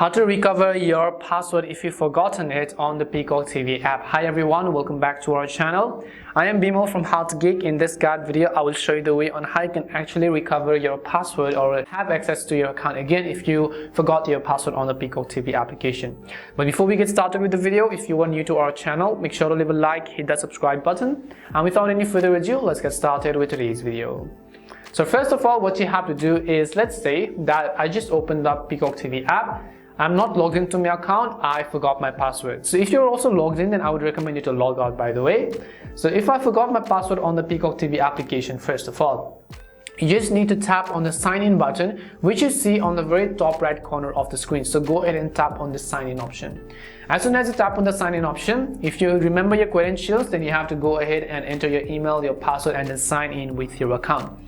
How to recover your password if you've forgotten it on the Peacock TV app. Hi everyone, welcome back to our channel. I am Bimo from Geek. In this guide video, I will show you the way on how you can actually recover your password or have access to your account again if you forgot your password on the Peacock TV application. But before we get started with the video, if you are new to our channel, make sure to leave a like, hit that subscribe button. And without any further ado, let's get started with today's video. So first of all, what you have to do is, let's say that I just opened up Peacock TV app. I'm not logged into my account, I forgot my password. So if you're also logged in, then I would recommend you to log out, by the way. So if I forgot my password on the Peacock TV application, first of all, you just need to tap on the sign in button, which you see on the very top right corner of the screen. So go ahead and tap on the sign in option. As soon as you tap on the sign in option, if you remember your credentials, then you have to go ahead and enter your email, your password, and then sign in with your account.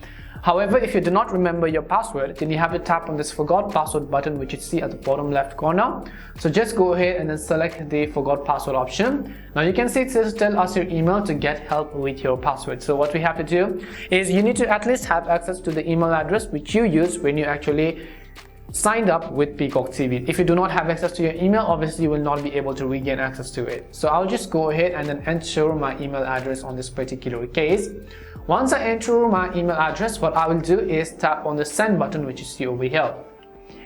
However, if you do not remember your password, then you have to tap on this forgot password button, which you see at the bottom left corner. So just go ahead and then select the forgot password option. Now you can see it says tell us your email to get help with your password. So what we have to do is you need to at least have access to the email address which you use when you actually signed up with Peacock TV. If you do not have access to your email, obviously you will not be able to regain access to it. So I'll just go ahead and then enter my email address on this particular case. Once I enter my email address, what I will do is tap on the send button, which you see over here.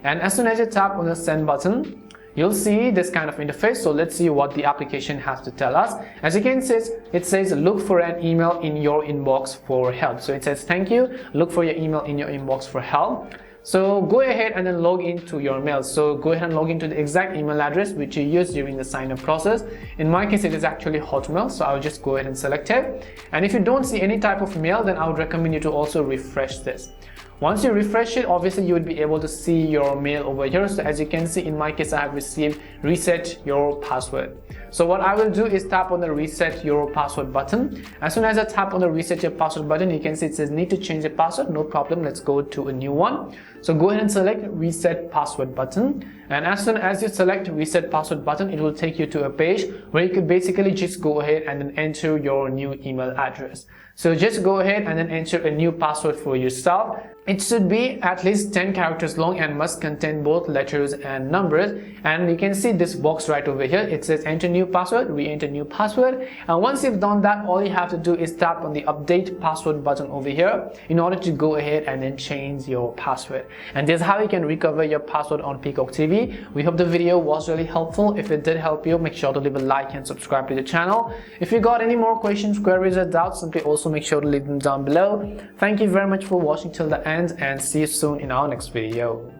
And as soon as you tap on the send button, you'll see this kind of interface. So let's see what the application has to tell us. As you can see, it says look for an email in your inbox for help. So it says thank you, look for your email in your inbox for help. So go ahead and then log into your mail. So go ahead and log into the exact email address which you used during the sign up process. In my case, it is actually Hotmail. So I'll just go ahead and select it. And if you don't see any type of mail, then I would recommend you to also refresh this. Once you refresh it, obviously you would be able to see your mail over here. So as you can see, in my case, I have received reset your password. So what I will do is tap on the reset your password button. As soon as I tap on the reset your password button, you can see it says need to change the password. No problem, let's go to a new one. So go ahead and select reset password button. And as soon as you select reset password button, it will take you to a page where you could basically just go ahead and then enter your new email address. So just go ahead and then enter a new password for yourself. It should be at least 10 characters long and must contain both letters and numbers. And you can see this box right over here. It says enter new password, re-enter new password. And once you've done that, all you have to do is tap on the update password button over here in order to go ahead and then change your password. And this is how you can recover your password on Peacock TV. We hope the video was really helpful. If it did help you, make sure to leave a like and subscribe to the channel. If you got any more questions, queries, or doubts, simply also make sure to leave them down below. Thank you very much for watching till the end, and see you soon in our next video.